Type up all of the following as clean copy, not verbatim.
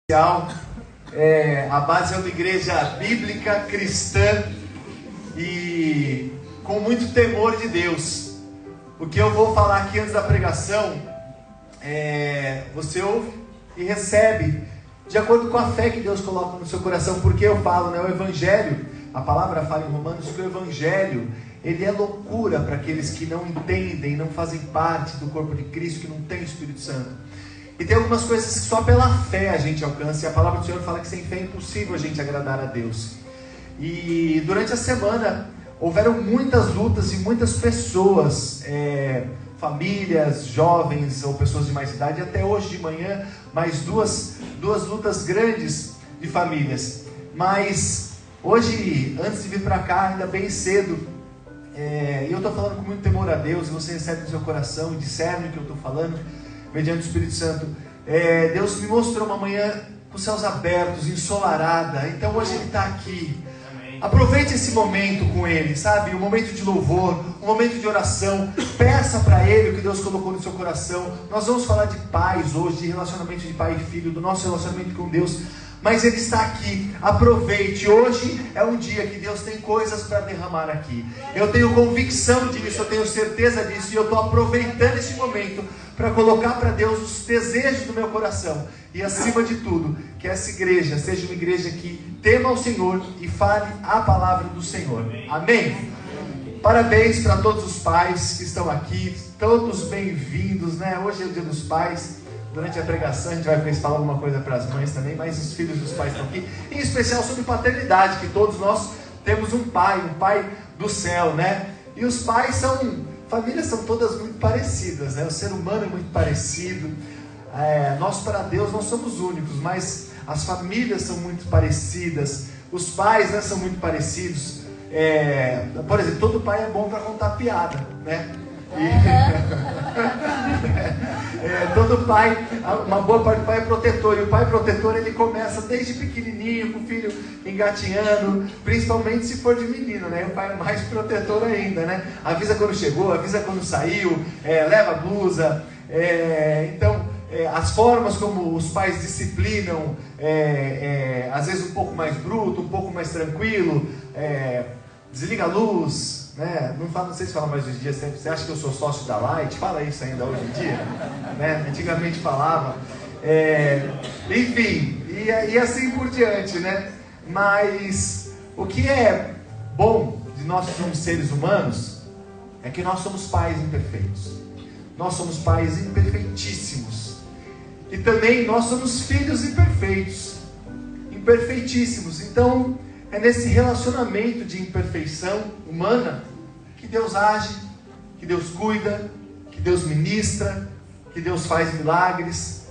A base é uma igreja bíblica, cristã e com muito temor de Deus. O que eu vou falar aqui antes da pregação, você ouve e recebe de acordo com a fé que Deus coloca no seu coração. Porque eu falo, o Evangelho, a palavra fala em Romanos que o Evangelho, ele é loucura para aqueles que não entendem, não fazem parte do corpo de Cristo, que não tem o Espírito Santo. E tem algumas coisas que só pela fé a gente alcança. E a palavra do Senhor fala que sem fé é impossível a gente agradar a Deus. E durante a semana houveram muitas lutas e muitas pessoas, famílias, jovens ou pessoas de mais idade. Até hoje de manhã, mais duas lutas grandes de famílias. Mas hoje, antes de vir para cá, ainda bem cedo, eu estou falando com muito temor a Deus. E você recebe no seu coração e discerne o que eu estou falando mediante o Espírito Santo. Deus me mostrou uma manhã com os céus abertos, ensolarada. Então hoje Ele está aqui. Amém. Aproveite esse momento com Ele, sabe? Um momento de louvor, um momento de oração. Peça para Ele o que Deus colocou no seu coração. Nós vamos falar de paz hoje, de relacionamento de pai e filho, do nosso relacionamento com Deus. Mas Ele está aqui, aproveite. Hoje é um dia que Deus tem coisas para derramar aqui. Eu tenho convicção disso, eu tenho certeza disso. E eu estou aproveitando esse momento para colocar para Deus os desejos do meu coração. E acima de tudo, que essa igreja seja uma igreja que tema ao Senhor e fale a palavra do Senhor. Amém? Parabéns para todos os pais que estão aqui, todos bem-vindos, Hoje é o dia dos pais. Durante a pregação a gente vai falar alguma coisa para as mães também, mas os filhos dos pais estão aqui. Em especial sobre paternidade, que todos nós temos um pai do céu, E os pais famílias são todas muito parecidas, O ser humano é muito parecido. Nós para Deus não somos únicos, mas as famílias são muito parecidas. Os pais, são muito parecidos. Por exemplo, todo pai é bom para contar piada, Todo pai, uma boa parte do pai é protetor. E o pai protetor, ele começa desde pequenininho, com o filho engatinhando, principalmente se for de menino, O pai é mais protetor ainda, Avisa quando chegou, avisa quando saiu, leva a blusa. As formas como os pais disciplinam, às vezes um pouco mais bruto, um pouco mais tranquilo, desliga a luz, Não sei se fala mais hoje em dia. Você acha que eu sou sócio da Light? Fala isso ainda hoje em dia, Antigamente falava. Enfim, e assim por diante, Mas o que é bom de nós que somos seres humanos é que nós somos pais imperfeitos. Nós somos pais imperfeitíssimos. E também nós somos filhos imperfeitos, imperfeitíssimos. Então é nesse relacionamento de imperfeição humana que Deus age, que Deus cuida, que Deus ministra, que Deus faz milagres.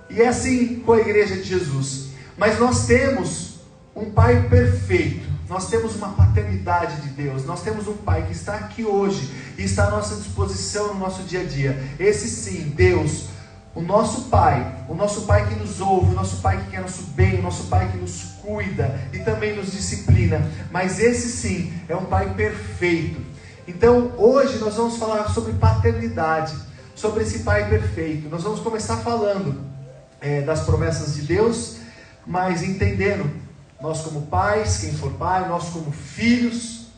E é assim com a igreja de Jesus. Mas nós temos um Pai perfeito. Nós temos uma paternidade de Deus. Nós temos um Pai que está aqui hoje e está à nossa disposição no nosso dia a dia. Esse sim, Deus, o nosso Pai que nos ouve, o nosso Pai que quer nosso bem, o nosso Pai que nos cuida e também nos disciplina. Mas esse sim é um Pai perfeito. Então hoje nós vamos falar sobre paternidade, sobre esse Pai perfeito. Nós vamos começar falando das promessas de Deus, mas entendendo nós como pais, quem for pai, nós como filhos,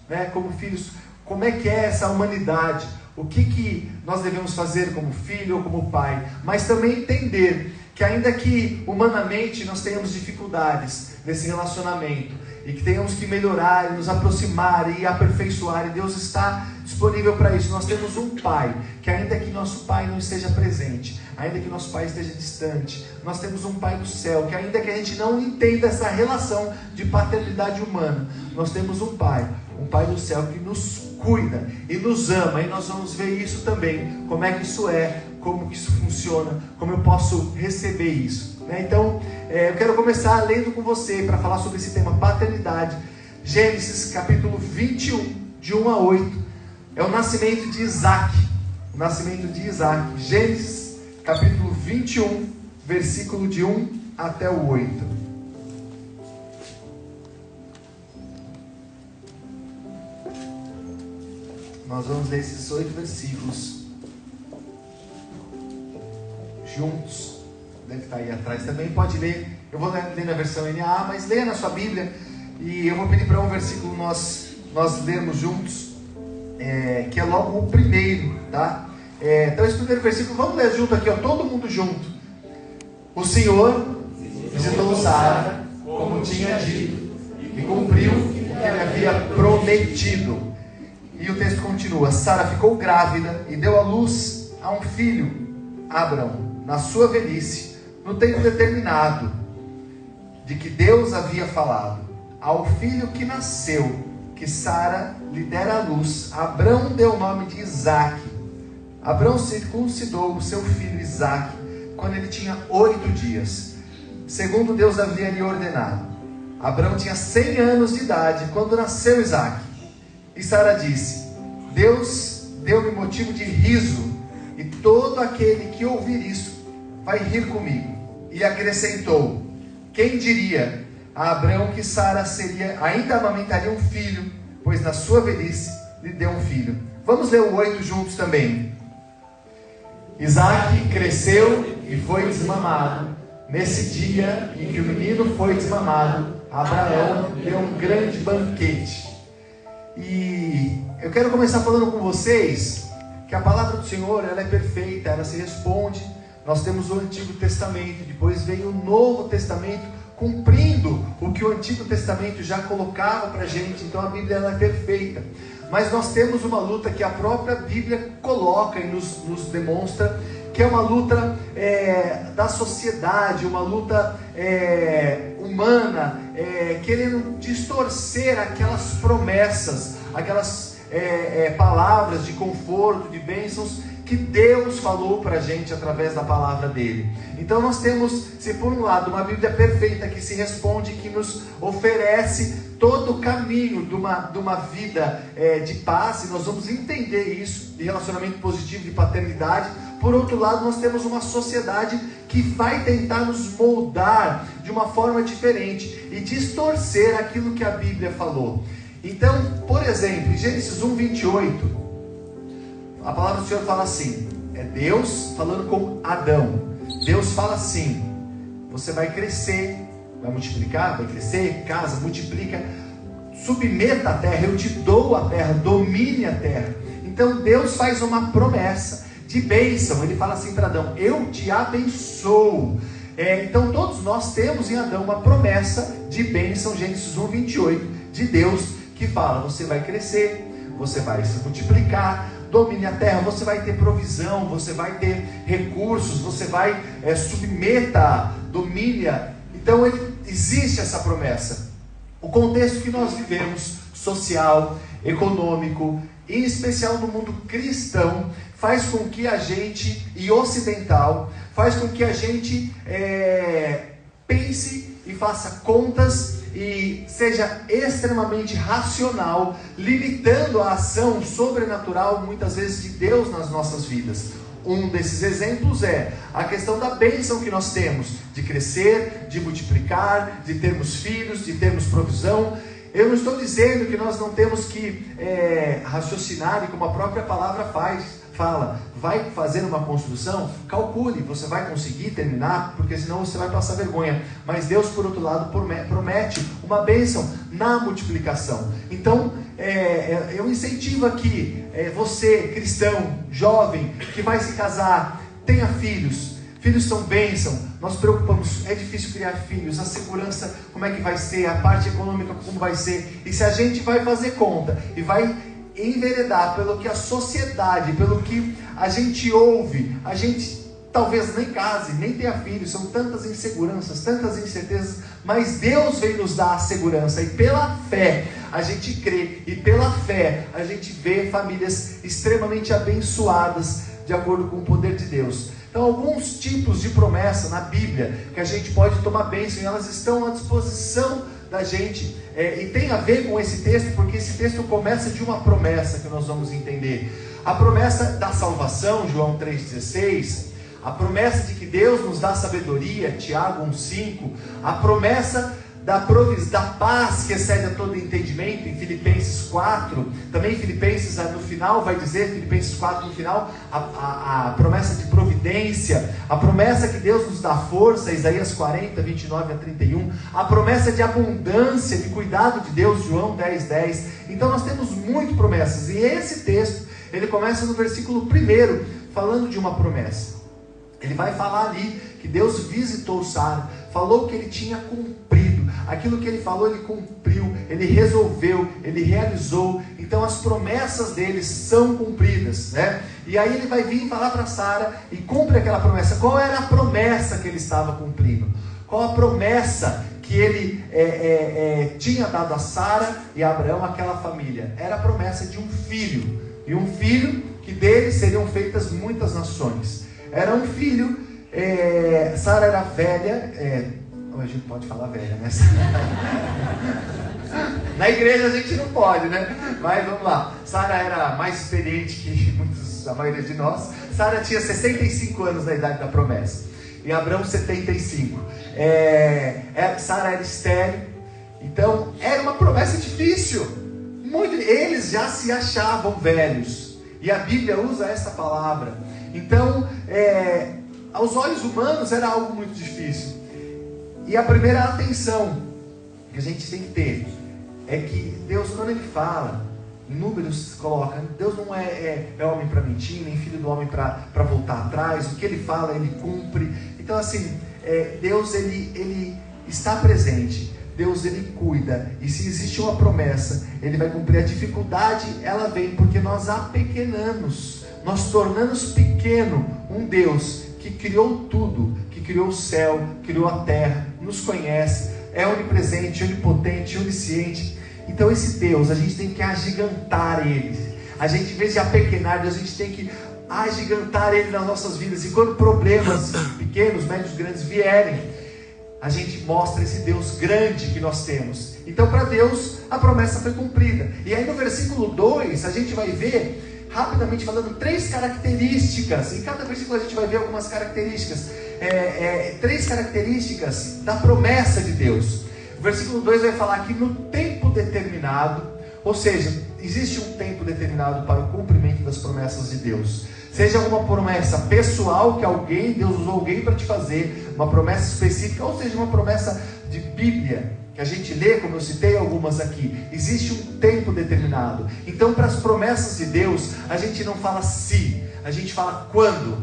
como é que é essa humanidade, o que nós devemos fazer como filho ou como pai, mas também entender que ainda que humanamente nós tenhamos dificuldades nesse relacionamento e que tenhamos que melhorar, e nos aproximar e aperfeiçoar, e Deus está disponível para isso. Nós temos um Pai, que ainda que nosso Pai não esteja presente, ainda que nosso Pai esteja distante, nós temos um Pai do céu, que ainda que a gente não entenda essa relação de paternidade humana, nós temos um Pai do céu que nos cuida e nos ama. E nós vamos ver isso também, como é que isso como que isso funciona, como eu posso receber isso, Então, eu quero começar lendo com você para falar sobre esse tema paternidade. Gênesis capítulo 21, de 1 a 8, é o nascimento de Isaac. Gênesis capítulo 21, versículo de 1 até o 8. Nós vamos ler esses 8 versículos juntos. Deve estar aí atrás também. Pode ler Eu vou ler na versão NAA, mas leia na sua Bíblia. E eu vou pedir para um versículo nós lermos juntos, que é logo o primeiro, tá? Então esse primeiro versículo, vamos ler junto aqui, ó, todo mundo junto. O Senhor visitou Sara, como tinha dito, e cumpriu o que ele havia prometido. E o texto continua: Sara ficou grávida e deu à luz a um filho, Abrão, na sua velhice, no tempo determinado, de que Deus havia falado. Ao filho que nasceu, que Sara lhe dera à luz, Abrão deu o nome de Isaque. Abrão circuncidou o seu filho Isaque quando ele tinha 8 dias, segundo Deus havia lhe ordenado. Abrão tinha 100 anos de idade quando nasceu Isaque. E Sara disse: Deus deu-me motivo de riso, e todo aquele que ouvir isso vai rir comigo. E acrescentou: quem diria a Abrão que Sara ainda amamentaria um filho, pois na sua velhice lhe deu um filho. Vamos ler o 8 juntos também. Isaque cresceu e foi desmamado. Nesse dia em que o menino foi desmamado, Abraão deu um grande banquete. E eu quero começar falando com vocês que a palavra do Senhor, ela é perfeita, ela se responde. Nós temos o Antigo Testamento, depois veio o Novo Testamento, cumprindo o que o Antigo Testamento já colocava para a gente. Então a Bíblia, ela é perfeita. Mas nós temos uma luta que a própria Bíblia coloca e nos demonstra, que é uma luta da sociedade, uma luta humana, querendo distorcer aquelas promessas, aquelas palavras de conforto, de bênçãos, que Deus falou para a gente através da palavra dele. Então nós temos, se por um lado, uma Bíblia perfeita que se responde, que nos oferece todo o caminho de uma vida de paz, e nós vamos entender isso, de relacionamento positivo, de paternidade. Por outro lado, nós temos uma sociedade que vai tentar nos moldar de uma forma diferente e distorcer aquilo que a Bíblia falou. Então, por exemplo, em Gênesis 1:28, a palavra do Senhor fala assim, é Deus falando com Adão. Deus fala assim: você vai crescer, vai multiplicar, vai crescer, casa, multiplica, submeta a terra, eu te dou a terra, domine a terra. Então Deus faz uma promessa de bênção. Ele fala assim para Adão: eu te abençoo. Então todos nós temos em Adão uma promessa de bênção, Gênesis 1:28, de Deus, que fala: você vai crescer, você vai se multiplicar, domine a terra, você vai ter provisão, você vai ter recursos, você vai submeta, domine-a. Então existe essa promessa. O contexto que nós vivemos, social, econômico, em especial no mundo cristão, faz com que a gente, e ocidental, faz com que a gente pense e faça contas e seja extremamente racional, limitando a ação sobrenatural, muitas vezes, de Deus nas nossas vidas. Um desses exemplos é a questão da bênção que nós temos, de crescer, de multiplicar, de termos filhos, de termos provisão. Eu não estou dizendo que nós não temos que raciocinar, e como a própria palavra fala, vai fazer uma construção, calcule, você vai conseguir terminar, porque senão você vai passar vergonha. Mas Deus, por outro lado, promete uma bênção na multiplicação. Então, eu incentivo aqui, você, cristão, jovem, que vai se casar, tenha filhos. Filhos são bênção. Nós preocupamos, é difícil criar filhos, a segurança, como é que vai ser, a parte econômica, como vai ser. E se a gente vai fazer conta e vai enveredar pelo que a sociedade, pelo que a gente ouve, a gente talvez nem case, nem tenha filhos. São tantas inseguranças, tantas incertezas, mas Deus veio nos dar a segurança, e pela fé a gente crê, e pela fé a gente vê famílias extremamente abençoadas de acordo com o poder de Deus. Então, alguns tipos de promessa na Bíblia que a gente pode tomar bênção, e elas estão à disposição da gente, e tem a ver com esse texto, porque esse texto começa de uma promessa que nós vamos entender. A promessa da salvação, João 3,16, a promessa de que Deus nos dá sabedoria, Tiago 1,5, a promessa da paz que excede a todo entendimento, em Filipenses 4, também Filipenses no final vai dizer, Filipenses 4 no final, a promessa de providência, a promessa que Deus nos dá força, Isaías 40, 29 a 31, a promessa de abundância, de cuidado de Deus, João 10, 10. Então nós temos muitas promessas, e esse texto, ele começa no versículo 1, falando de uma promessa. Ele vai falar ali que Deus visitou Sara, falou que ele tinha cumprido, aquilo que ele falou ele cumpriu, ele resolveu, ele realizou. Então as promessas dele são cumpridas, né? E aí ele vai vir falar para Sara e cumpre aquela promessa. Qual era a promessa que ele estava cumprindo? Qual a promessa que ele tinha dado a Sara e a Abraão, aquela família? Era a promessa de um filho, e um filho que dele seriam feitas muitas nações. Era um filho, Sara era velha, a gente pode falar velha, né? Na igreja a gente não pode, né? Mas vamos lá, Sara era mais experiente que a maioria de nós. Sara tinha 65 anos na idade da promessa, e Abraão 75. Sara era estéril, então era uma promessa difícil. Eles já se achavam velhos, e a Bíblia usa essa palavra. Então, aos olhos humanos era algo muito difícil. E a primeira atenção que a gente tem que ter é que Deus, quando Ele fala, em Números coloca, Deus não é homem para mentir, nem filho do homem para voltar atrás. O que Ele fala, Ele cumpre. Então assim, Deus ele está presente, Deus ele cuida, e se existe uma promessa, Ele vai cumprir. A dificuldade, ela vem porque nós apequenamos, nós tornamos pequeno um Deus que criou tudo, que criou o céu, criou a terra, nos conhece, é onipresente, onipotente, onisciente. Então esse Deus, a gente tem que agigantar Ele. A gente, em vez de apequenar Deus, a gente tem que agigantar Ele nas nossas vidas. E quando problemas pequenos, médios, grandes vierem, a gente mostra esse Deus grande que nós temos. Então para Deus a promessa foi cumprida. E aí no versículo 2 a gente vai ver, rapidamente falando, 3 características. Em cada versículo a gente vai ver algumas características, 3 características da promessa de Deus. O versículo 2 vai falar que no tempo determinado, ou seja, existe um tempo determinado para o cumprimento das promessas de Deus. Seja uma promessa pessoal que Deus usou alguém para te fazer, uma promessa específica, ou seja, uma promessa de Bíblia, que a gente lê, como eu citei algumas aqui. Existe um tempo determinado. Então, para as promessas de Deus, a gente não fala se, a gente fala quando.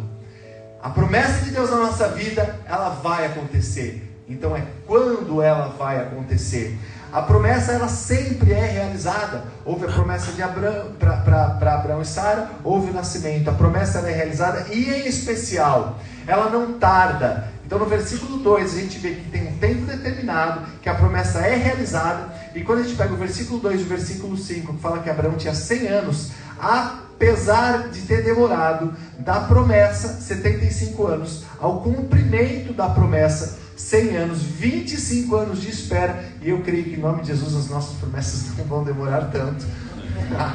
A promessa de Deus na nossa vida, ela vai acontecer. Então é quando ela vai acontecer. A promessa, ela sempre é realizada. Houve a promessa de Abraão para Abraão e Sara, houve o nascimento. A promessa, ela é realizada, e em especial, ela não tarda. Então no versículo 2 a gente vê que tem um tempo determinado, que a promessa é realizada. E quando a gente pega o versículo 2 e o versículo 5, que fala que Abraão tinha 100 anos, apesar de ter demorado da promessa 75 anos, ao cumprimento da promessa 100 anos, 25 anos de espera. E eu creio que em nome de Jesus as nossas promessas não vão demorar tanto.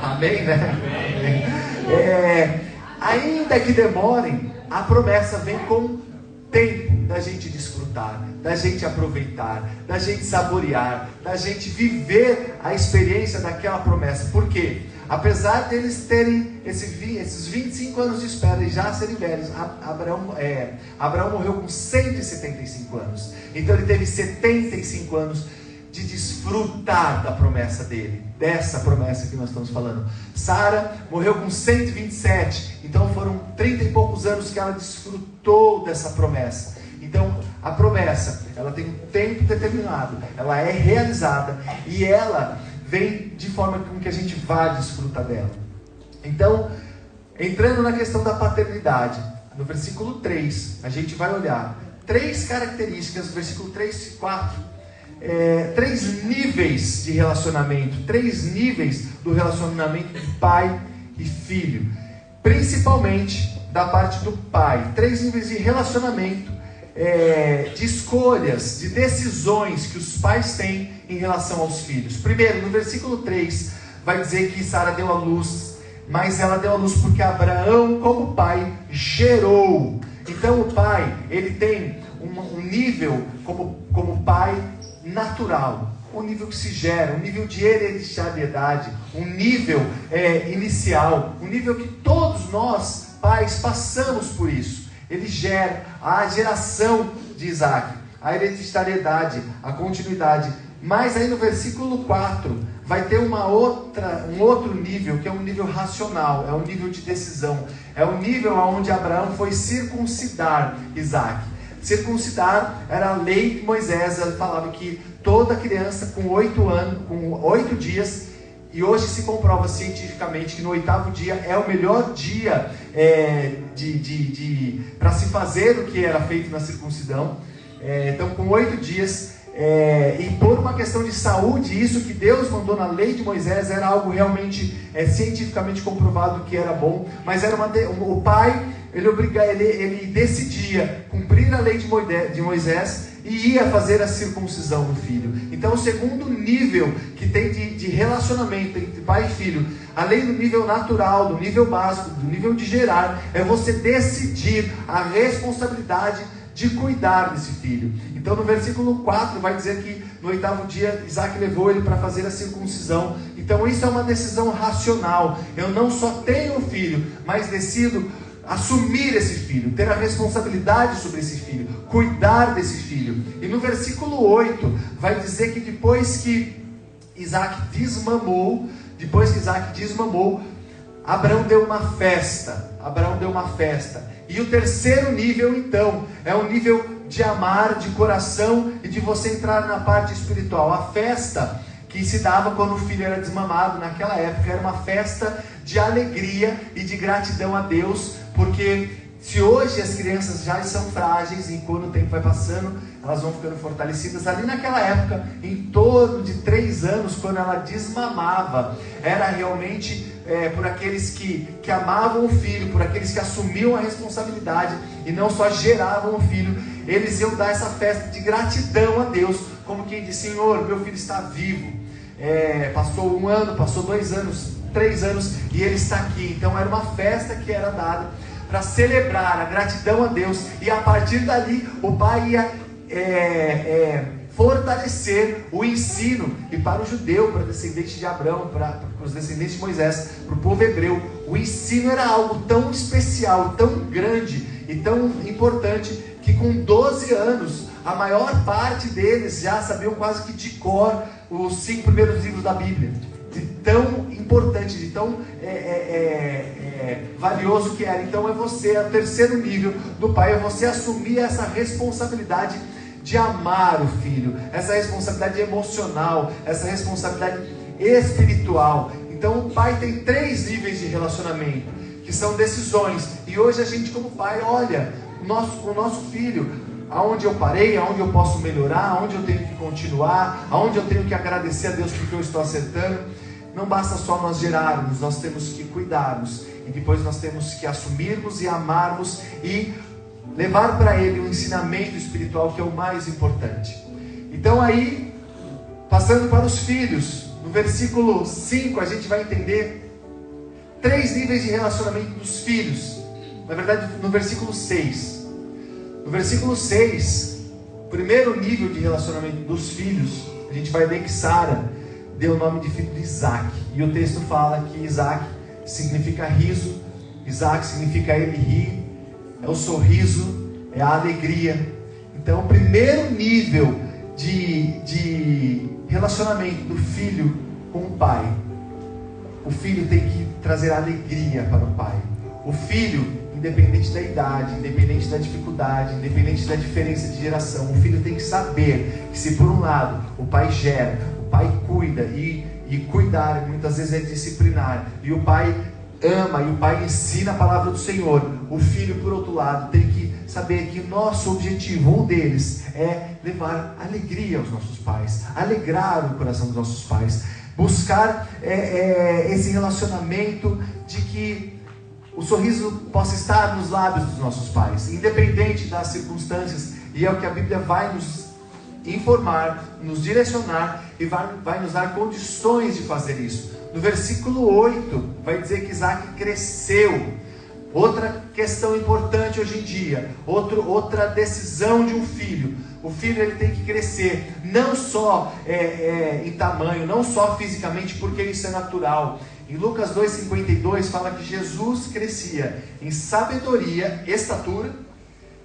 Amém, né? Ainda que demorem, a promessa vem com tempo da gente desfrutar, da gente aproveitar, da gente saborear, da gente viver a experiência daquela promessa. Por quê? Apesar deles terem esses 25 anos de espera e já serem velhos, Abraão morreu com 175 anos. Então ele teve 75 anos de desfrutar da promessa dele, dessa promessa que nós estamos falando. Sara morreu com 127, então foram 30 e poucos anos que ela desfrutou dessa promessa. Então a promessa, ela tem um tempo determinado, ela é realizada, e ela vem de forma com que a gente vá desfrutar dela. Então, entrando na questão da paternidade, no versículo 3, a gente vai olhar 3 características, versículo 3 e 4, 3 níveis de relacionamento, 3 níveis do relacionamento de pai e filho, principalmente da parte do pai. 3 níveis de relacionamento, de escolhas, de decisões que os pais têm em relação aos filhos. Primeiro, no versículo 3, vai dizer que Sara deu à luz, mas ela deu à luz porque Abraão, como pai, gerou. Então o pai, ele tem um nível como pai natural, um nível que se gera, um nível de hereditariedade, um nível inicial, um nível que todos nós, pais, passamos por isso. Ele gera a geração de Isaac, a hereditariedade, a continuidade. Mas aí no versículo 4 vai ter um outro nível, que é um nível racional, é um nível de decisão, é um nível onde Abraão foi circuncidar Isaac. Circuncidar era a lei de Moisés, ela falava que toda criança com 8 dias, e hoje se comprova cientificamente que no 8º dia é o melhor dia para se fazer o que era feito na circuncidão. Então com 8 dias, e por uma questão de saúde, isso que Deus mandou na lei de Moisés era algo realmente cientificamente comprovado que era bom, mas era o pai, ele decidia cumprir a lei de Moisés e ia fazer a circuncisão do filho. Então o segundo nível que tem de relacionamento entre pai e filho, além do nível natural, do nível básico, do nível de gerar, é você decidir a responsabilidade de cuidar desse filho. Então no versículo 4 vai dizer que no 8º dia Isaac levou ele para fazer a circuncisão. Então isso é uma decisão racional. Eu não só tenho um filho, mas decido assumir esse filho, ter a responsabilidade sobre esse filho, cuidar desse filho. E no versículo 8 vai dizer que depois que Isaac desmamou, Abraão deu uma festa. E o terceiro nível, então, é o nível de amar de coração e de você entrar na parte espiritual. A festa que se dava quando o filho era desmamado naquela época era uma festa de alegria e de gratidão a Deus, porque se hoje as crianças já são frágeis e quando o tempo vai passando elas vão ficando fortalecidas, ali naquela época, em torno de 3 anos, quando ela desmamava, era realmente por aqueles que amavam o filho, por aqueles que assumiam a responsabilidade e não só geravam o filho. Eles iam dar essa festa de gratidão a Deus, como quem diz: Senhor, meu filho está vivo, passou 1 ano, passou 2 anos, 3 anos e ele está aqui. Então era uma festa que era dada para celebrar a gratidão a Deus, e a partir dali o pai ia fortalecer o ensino. E para o judeu, para o descendente de Abraão, para os descendentes de Moisés, para o povo hebreu, o ensino era algo tão especial, tão grande e tão importante, que com 12 anos a maior parte deles já sabiam quase que de cor os 5 primeiros livros da Bíblia. De tão importante, de tão valioso que era. Então o terceiro nível do pai, é você assumir essa responsabilidade de amar o filho, essa responsabilidade emocional, essa responsabilidade espiritual. Então o pai tem 3 níveis de relacionamento, que são decisões. E hoje a gente, como pai, olha o nosso filho, aonde eu parei, aonde eu posso melhorar, aonde eu tenho que continuar, aonde eu tenho que agradecer a Deus porque eu estou acertando. Não basta só nós gerarmos, nós temos que cuidarmos, e depois nós temos que assumirmos e amarmos e levar para ele o ensinamento espiritual, que é o mais importante. Então aí, passando para os filhos, no versículo 5 a gente vai entender 3 níveis de relacionamento dos filhos. Na verdade, no versículo 6. No versículo 6, o primeiro nível de relacionamento dos filhos, a gente vai ver que Sara deu o nome de filho de Isaac. E o texto fala que Isaac significa riso, Isaac significa ele ri, é o sorriso, é a alegria. Então o primeiro nível de relacionamento do filho com o pai, o filho tem que trazer alegria para o pai. O filho, independente da idade, independente da dificuldade, independente da diferença de geração, o filho tem que saber que, se por um lado o pai gera, o pai cuida, e cuidar muitas vezes é disciplinar, e o pai ama, e o pai ensina a palavra do Senhor, o filho, por outro lado, tem que saber que nosso objetivo, um deles, é levar alegria aos nossos pais, alegrar o coração dos nossos pais, buscar esse relacionamento de que o sorriso possa estar nos lábios dos nossos pais, independente das circunstâncias. E é o que a Bíblia vai nos informar, nos direcionar e vai nos dar condições de fazer isso. No versículo 8 vai dizer que Isaac cresceu. Outra questão importante hoje em dia, outra decisão de um filho: O filho ele tem que crescer, não só em tamanho, não só fisicamente, porque isso é natural. Em Lucas 2,52 fala que Jesus crescia em sabedoria, estatura,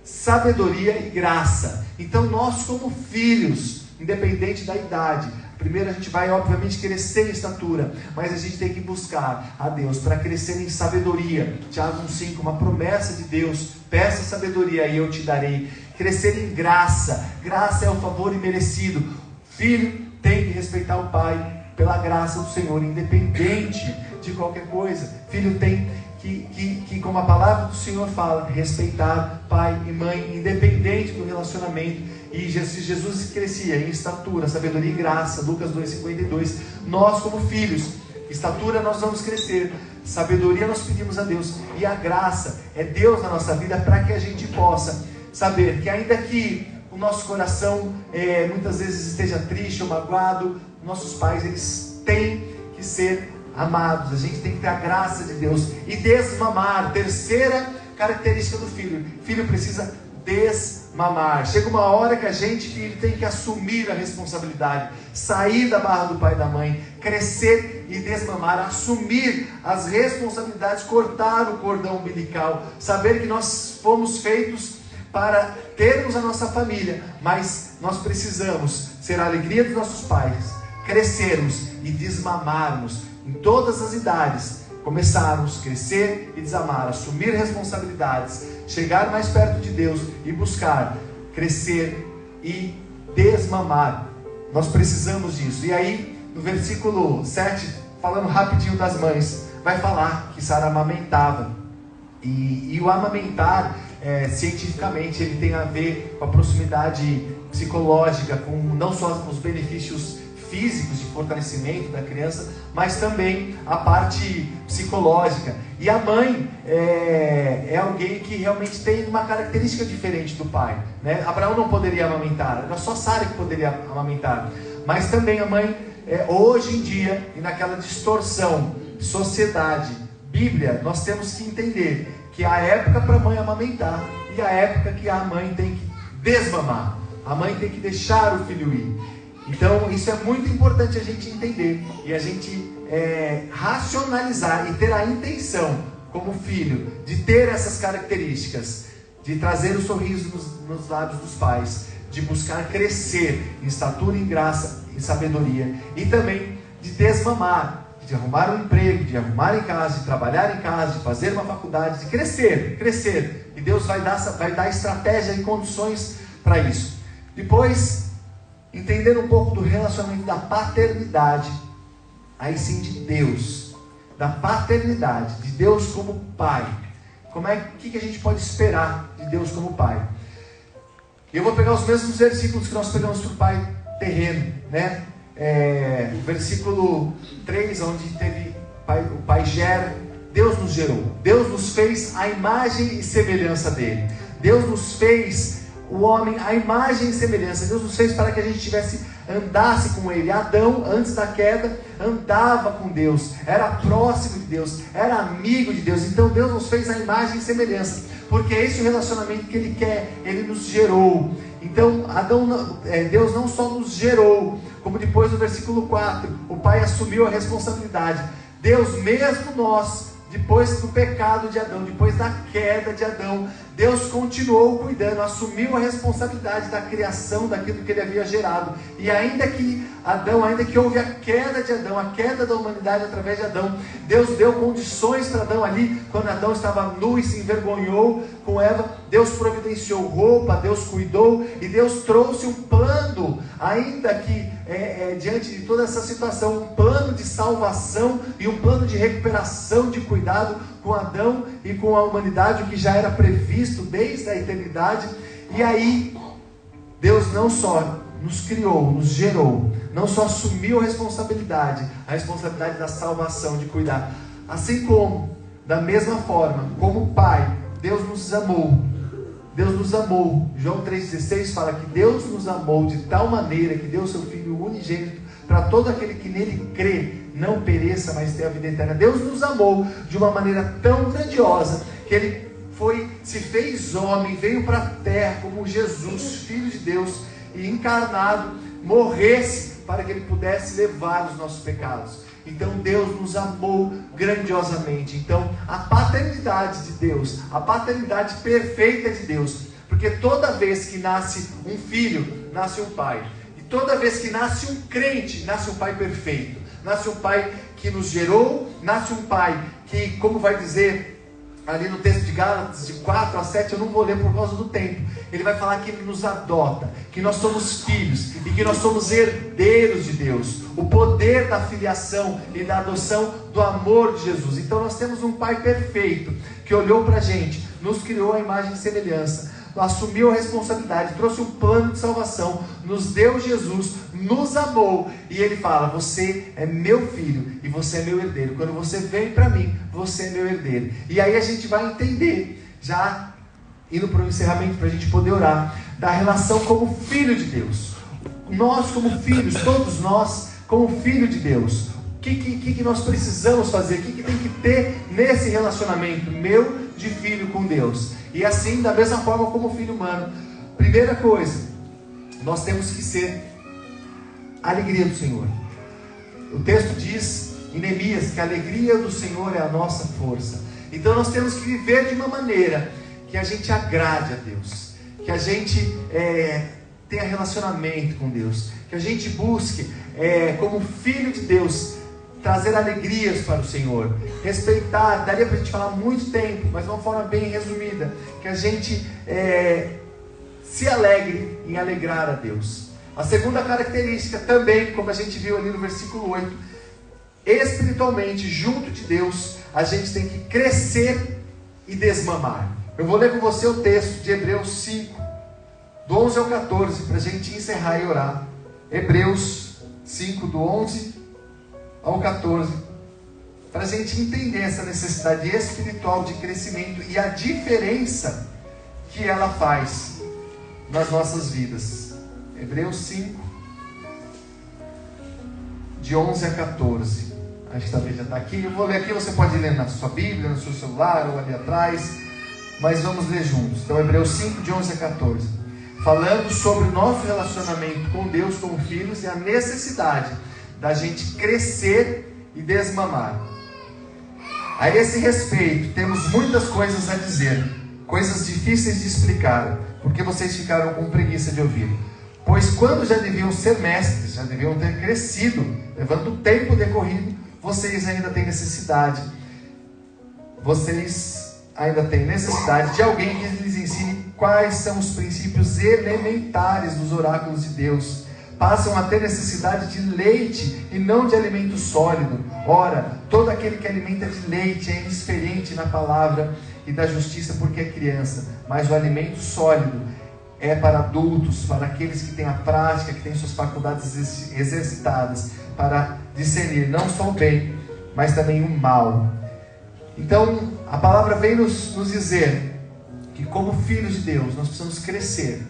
sabedoria e graça. Então nós como filhos, independente da idade, primeiro a gente vai obviamente crescer em estatura, mas a gente tem que buscar a Deus para crescer em sabedoria. Tiago 1,5, uma promessa de Deus: peça sabedoria e eu te darei. Crescer em graça, graça é o favor imerecido. Filho tem que respeitar o pai pela graça do Senhor, independente de qualquer coisa. Filho tem que, como a palavra do Senhor fala, respeitar pai e mãe, independente do relacionamento. E Jesus crescia em estatura, sabedoria e graça, Lucas 2,52. Nós como filhos, estatura nós vamos crescer, sabedoria nós pedimos a Deus, e a graça é Deus na nossa vida, para que a gente possa saber que ainda que o nosso coração muitas vezes esteja triste ou magoado, nossos pais eles têm que ser amados. A gente tem que ter a graça de Deus e desmamar. Terceira característica do filho: filho precisa desmamar. Chega uma hora que a gente, filho, tem que assumir a responsabilidade, sair da barra do pai e da mãe, crescer e desmamar, assumir as responsabilidades, cortar o cordão umbilical, saber que nós fomos feitos para termos a nossa família, mas nós precisamos ser a alegria dos nossos pais, crescermos e desmamarmos em todas as idades, começarmos a crescer e desamar, assumir responsabilidades, chegar mais perto de Deus e buscar crescer e desmamar. Nós precisamos disso. E aí, no versículo 7, falando rapidinho das mães, vai falar que Sara amamentava. E o amamentar, cientificamente, ele tem a ver com a proximidade psicológica, com não só os benefícios físicos de fortalecimento da criança, mas também a parte psicológica. E a mãe é alguém que realmente tem uma característica diferente do pai, né? Abraão não poderia amamentar, era só Sara que poderia amamentar. Mas também a mãe, hoje em dia, e naquela distorção, sociedade, Bíblia, nós temos que entender que há época para a mãe amamentar e a época que a mãe tem que desmamar. A mãe tem que deixar o filho ir. Então isso é muito importante a gente entender e a gente racionalizar e ter a intenção como filho de ter essas características, de trazer o sorriso nos lábios dos pais, de buscar crescer em estatura, em graça, em sabedoria, e também de desmamar, de arrumar um emprego, de arrumar em casa, de trabalhar em casa, de fazer uma faculdade, de crescer, e Deus vai dar estratégia e condições para isso. Depois, entender um pouco do relacionamento da paternidade, aí sim de Deus, da paternidade, de Deus como pai. O que a gente pode esperar de Deus como pai? Eu vou pegar os mesmos versículos que nós pegamos para o pai terreno, né? Versículo 3, onde o pai gera, Deus nos gerou, Deus nos fez a imagem e semelhança dele, Deus nos fez o homem a imagem e semelhança, Deus nos fez para que a gente andasse com ele. Adão, antes da queda, andava com Deus, era próximo de Deus, era amigo de Deus. Então Deus nos fez a imagem e semelhança, porque é esse o relacionamento que ele quer. Ele nos gerou. Então Deus não só nos gerou, como depois no versículo 4, o pai assumiu a responsabilidade. Deus, mesmo nós, depois do pecado de Adão, depois da queda de Adão, Deus continuou cuidando, assumiu a responsabilidade da criação daquilo que ele havia gerado. E ainda que houve a queda de Adão, a queda da humanidade através de Adão, Deus deu condições para Adão ali, quando Adão estava nu e se envergonhou com Eva, Deus providenciou roupa, Deus cuidou, e Deus trouxe um plano, ainda que diante de toda essa situação, um plano de salvação e um plano de recuperação, de cuidado com Adão e com a humanidade, o que já era previsto desde a eternidade. E aí Deus não só nos criou, nos gerou, não só assumiu a responsabilidade da salvação, de cuidar, assim como, da mesma forma, como Pai, Deus nos amou. João 3,16 fala que Deus nos amou de tal maneira que deu seu Filho unigênito, para todo aquele que nele crê não pereça, mas tenha a vida eterna. Deus nos amou de uma maneira tão grandiosa que ele se fez homem, veio para a terra como Jesus, Filho de Deus, e encarnado, morresse para que Ele pudesse levar os nossos pecados. Então Deus nos amou grandiosamente. Então a paternidade de Deus, a paternidade perfeita de Deus, porque toda vez que nasce um filho, nasce um pai. E toda vez que nasce um crente, nasce um pai perfeito. Nasce um pai que nos gerou, nasce um pai que, como vai dizer ali no texto de Gálatas, de 4 a 7, eu não vou ler por causa do tempo. Ele vai falar que Ele nos adota, que nós somos filhos e que nós somos herdeiros de Deus. O poder da filiação e da adoção do amor de Jesus. Então nós temos um Pai perfeito, que olhou para a gente, nos criou a imagem e semelhança, assumiu a responsabilidade, trouxe um plano de salvação, nos deu Jesus, nos amou, e Ele fala: você é meu filho e você é meu herdeiro. Quando você vem para mim, você é meu herdeiro. E aí a gente vai entender, já indo para o encerramento, para a gente poder orar, da relação como filho de Deus. Nós como filhos, todos nós como filho de Deus, o que nós precisamos fazer? O que tem que ter nesse relacionamento meu de filho com Deus? E assim, da mesma forma como filho humano, primeira coisa, nós temos que ser a alegria do Senhor. O texto diz em Neemias que a alegria do Senhor é a nossa força. Então nós temos que viver de uma maneira que a gente agrade a Deus, que a gente tenha relacionamento com Deus, que a gente busque, como filho de Deus, trazer alegrias para o Senhor, respeitar. Daria para a gente falar muito tempo, mas de uma forma bem resumida, que a gente se alegre em alegrar a Deus. A segunda característica também, como a gente viu ali no versículo 8, espiritualmente, junto de Deus, a gente tem que crescer e desmamar. Eu vou ler com você o texto de Hebreus 5, do 11 ao 14, para a gente encerrar e orar. Hebreus 5, do 11 ao 14, para a gente entender essa necessidade espiritual de crescimento e a diferença que ela faz nas nossas vidas. Hebreus 5, de 11 a 14. Acho que talvez já está aqui. Eu vou ler aqui, você pode ler na sua Bíblia, no seu celular ou ali atrás, mas vamos ler juntos. Então, Hebreus 5, de 11 a 14, falando sobre o nosso relacionamento com Deus como filhos e a necessidade da gente crescer e desmamar. A esse respeito, temos muitas coisas a dizer, coisas difíceis de explicar, porque vocês ficaram com preguiça de ouvir. Pois quando já deviam ser mestres, já deviam ter crescido, levando o tempo decorrido, vocês ainda têm necessidade de alguém que lhes ensine quais são os princípios elementares dos oráculos de Deus. Passam a ter necessidade de leite e não de alimento sólido. Ora, todo aquele que alimenta de leite é inexperiente na palavra e da justiça, porque é criança. Mas o alimento sólido é para adultos, para aqueles que têm a prática, que têm suas faculdades exercitadas, para discernir não só o bem, mas também o mal. Então, a palavra vem nos dizer que, como filhos de Deus, nós precisamos crescer,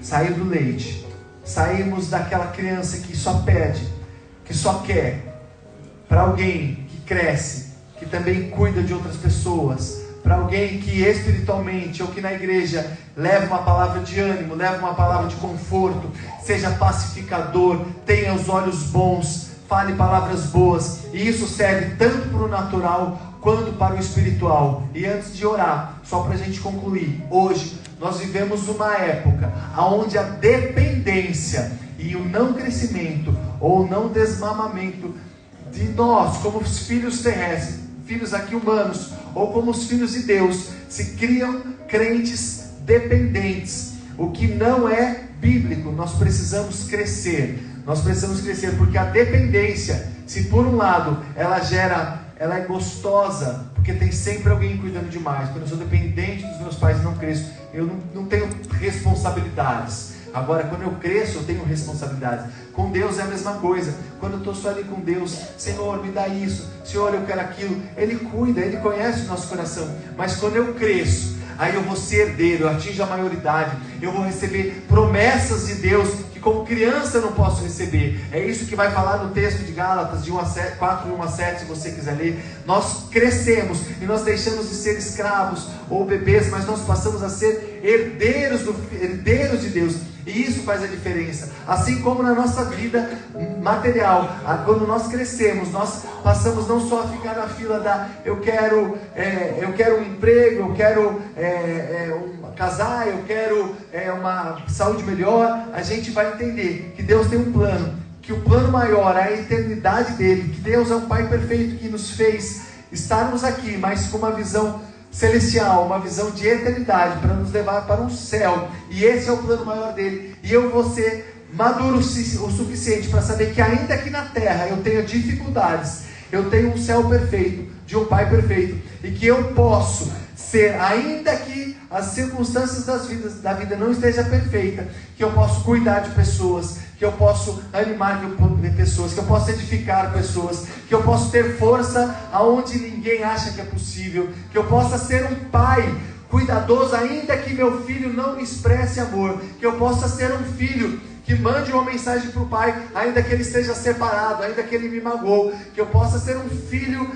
sair do leite, sairmos daquela criança que só pede, que só quer, para alguém que cresce, que também cuida de outras pessoas, para alguém que espiritualmente ou que na igreja leva uma palavra de ânimo, leva uma palavra de conforto, seja pacificador, tenha os olhos bons, fale palavras boas. E isso serve tanto para o natural quanto para o espiritual. E antes de orar, só para a gente concluir, hoje nós vivemos uma época onde a dependência e o não crescimento ou não desmamamento de nós, como os filhos terrestres, filhos aqui humanos, ou como os filhos de Deus, se criam crentes dependentes, o que não é bíblico. Nós precisamos crescer, porque a dependência, se por um lado ela é gostosa, porque tem sempre alguém cuidando demais. Quando eu sou dependente dos meus pais e não cresço, eu não tenho responsabilidades. Agora, quando eu cresço, eu tenho responsabilidades. Com Deus é a mesma coisa. Quando eu estou só ali com Deus, Senhor, me dá isso, Senhor, eu quero aquilo, Ele cuida, Ele conhece o nosso coração. Mas quando eu cresço, aí eu vou ser herdeiro, eu atinjo a maioridade, eu vou receber promessas de Deus, que como criança eu não posso receber. É isso que vai falar no texto de Gálatas, de 4, 1 a 7, se você quiser ler. Nós crescemos e nós deixamos de ser escravos ou bebês, mas nós passamos a ser herdeiros de Deus. E isso faz a diferença. Assim como na nossa vida material, quando nós crescemos, nós passamos não só a ficar na fila da eu quero um emprego, eu quero casar, eu quero uma saúde melhor. A gente vai entender que Deus tem um plano, que o plano maior é a eternidade dele, que Deus é um Pai perfeito que nos fez estarmos aqui, mas com uma visão celestial, uma visão de eternidade, para nos levar para um céu, e esse é o plano maior dele. E eu vou ser maduro o suficiente para saber que ainda aqui na terra eu tenho dificuldades, eu tenho um céu perfeito, de um Pai perfeito, e que eu posso ser, ainda que as circunstâncias da vida não estejam perfeitas, que eu posso cuidar de pessoas, que eu posso animar pessoas, que eu posso edificar pessoas, que eu posso ter força aonde ninguém acha que é possível, que eu possa ser um pai cuidadoso, ainda que meu filho não me expresse amor, que eu possa ser um filho que mande uma mensagem para o pai, ainda que ele esteja separado, ainda que ele me magoou, que eu possa ser um filho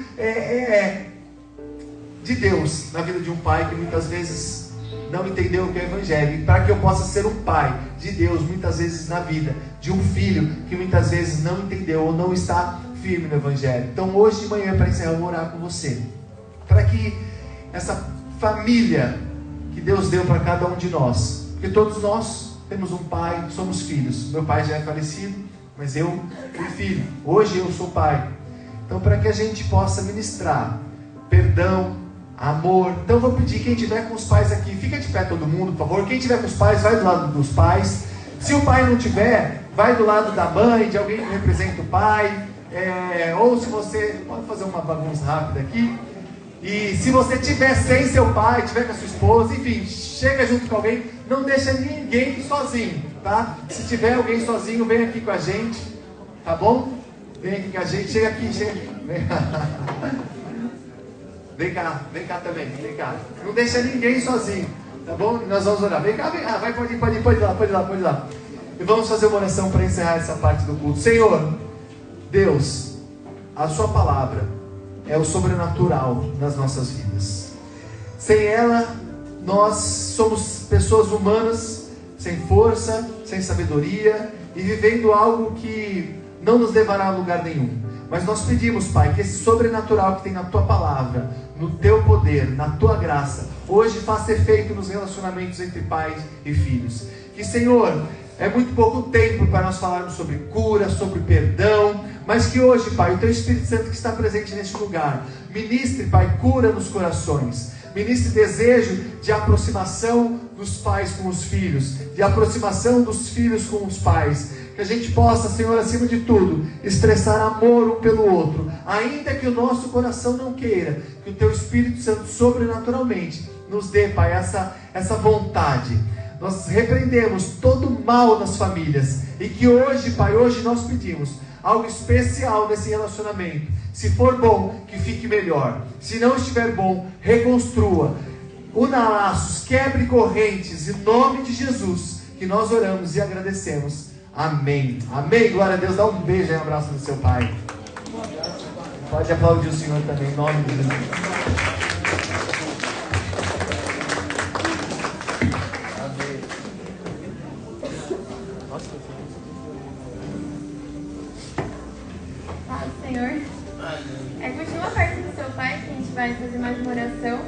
de Deus na vida de um pai que muitas vezes não entendeu o que é o Evangelho, e para que eu possa ser um pai de Deus muitas vezes na vida de um filho que muitas vezes não entendeu ou não está firme no Evangelho. Então hoje de manhã, para encerrar, eu vou orar com você, para que essa família que Deus deu para cada um de nós, porque todos nós temos um pai, somos filhos. Meu pai já é falecido, mas eu fui filho, hoje eu sou pai. Então para que a gente possa ministrar perdão, amor. Então eu vou pedir, quem tiver com os pais aqui, fica de pé todo mundo, por favor. Quem tiver com os pais, vai do lado dos pais. Se o pai não tiver, vai do lado da mãe, de alguém que representa o pai. Ou se você, pode fazer uma bagunça rápida aqui. E se você tiver sem seu pai, tiver com a sua esposa, enfim, chega junto com alguém. Não deixa ninguém sozinho, tá? Se tiver alguém sozinho, vem aqui com a gente, tá bom? Vem aqui com a gente, chega aqui. Vem cá também, vem cá. Não deixa ninguém sozinho, tá bom? Nós vamos orar. Vem cá, vai, pode ir lá. E vamos fazer uma oração para encerrar essa parte do culto. Senhor, Deus, a sua palavra é o sobrenatural nas nossas vidas. Sem ela, nós somos pessoas humanas, sem força, sem sabedoria, e vivendo algo que não nos levará a lugar nenhum. Mas nós pedimos, Pai, que esse sobrenatural que tem na Tua palavra, no Teu poder, na Tua graça, hoje faça efeito nos relacionamentos entre pais e filhos. Que, Senhor, é muito pouco tempo para nós falarmos sobre cura, sobre perdão, mas que hoje, Pai, o Teu Espírito Santo que está presente neste lugar, ministre, Pai, cura nos corações, ministre desejo de aproximação dos pais com os filhos, de aproximação dos filhos com os pais. Que a gente possa, Senhor, acima de tudo, expressar amor um pelo outro, ainda que o nosso coração não queira, que o Teu Espírito Santo sobrenaturalmente nos dê, Pai, essa vontade. Nós repreendemos todo o mal nas famílias, e que hoje, Pai, hoje nós pedimos algo especial nesse relacionamento. Se for bom, que fique melhor. Se não estiver bom, reconstrua. Una laços, quebre correntes, em nome de Jesus, que nós oramos e agradecemos. Amém. Amém. Glória a Deus. Dá um beijo e um abraço do seu pai. Pode aplaudir o Senhor também, em nome de Jesus. Amém. Paz, Senhor. Continua perto do seu pai, que a gente vai fazer mais uma oração.